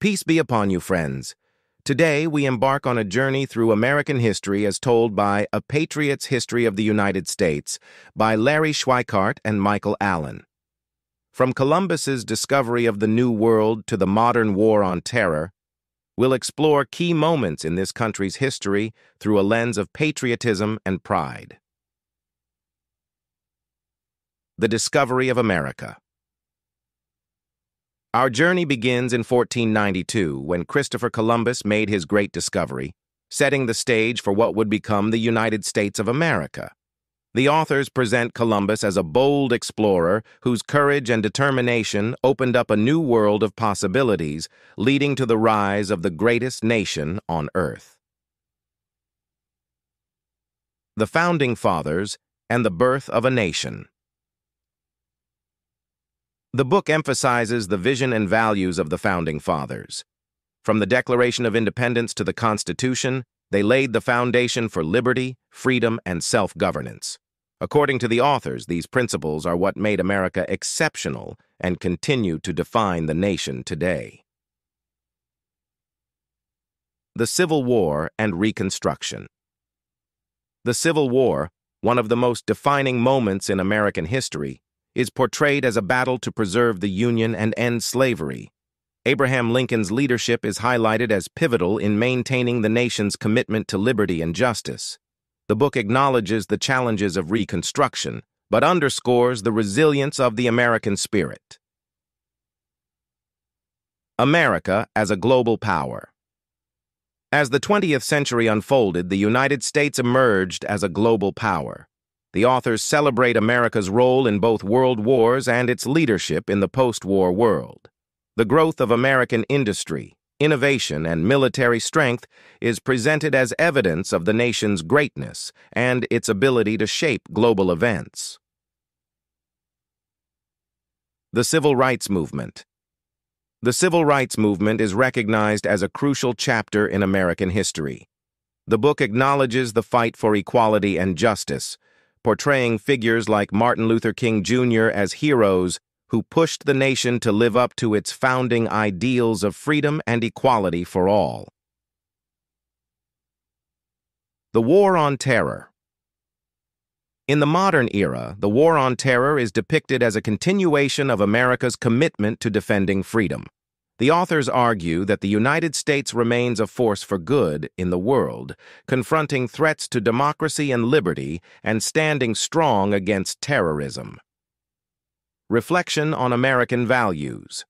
Peace be upon you, friends. Today, we embark on a journey through American history as told by A Patriot's History of the United States by Larry Schweikart and Michael Allen. From Columbus's discovery of the New World to the modern War on Terror, we'll explore key moments in this country's history through a lens of patriotism and pride. The discovery of America. Our journey begins in 1492 when Christopher Columbus made his great discovery, setting the stage for what would become the United States of America. The authors present Columbus as a bold explorer whose courage and determination opened up a new world of possibilities, leading to the rise of the greatest nation on Earth. The Founding Fathers and the Birth of a Nation. The book emphasizes the vision and values of the Founding Fathers. From the Declaration of Independence to the Constitution, they laid the foundation for liberty, freedom, and self-governance. According to the authors, these principles are what made America exceptional and continue to define the nation today. The Civil War and Reconstruction. The Civil War, one of the most defining moments in American history, is portrayed as a battle to preserve the Union and end slavery. Abraham Lincoln's leadership is highlighted as pivotal in maintaining the nation's commitment to liberty and justice. The book acknowledges the challenges of Reconstruction, but underscores the resilience of the American spirit. America as a global power. As the 20th century unfolded, the United States emerged as a global power. The authors celebrate America's role in both world wars and its leadership in the post-war world. The growth of American industry, innovation, and military strength is presented as evidence of the nation's greatness and its ability to shape global events. The Civil Rights Movement. The Civil Rights Movement is recognized as a crucial chapter in American history. The book acknowledges the fight for equality and justice, portraying figures like Martin Luther King Jr. as heroes who pushed the nation to live up to its founding ideals of freedom and equality for all. The War on Terror. In the modern era, the War on Terror is depicted as a continuation of America's commitment to defending freedom. The authors argue that the United States remains a force for good in the world, confronting threats to democracy and liberty and standing strong against terrorism. Reflection on American values.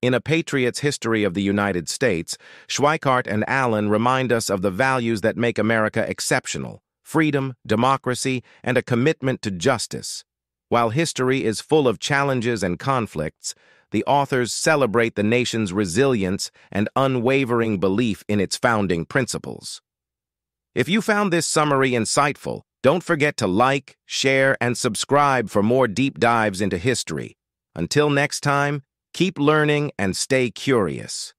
In A Patriot's History of the United States, Schweikart and Allen remind us of the values that make America exceptional: freedom, democracy, and a commitment to justice. While history is full of challenges and conflicts, the authors celebrate the nation's resilience and unwavering belief in its founding principles. If you found this summary insightful, don't forget to like, share, and subscribe for more deep dives into history. Until next time, keep learning and stay curious.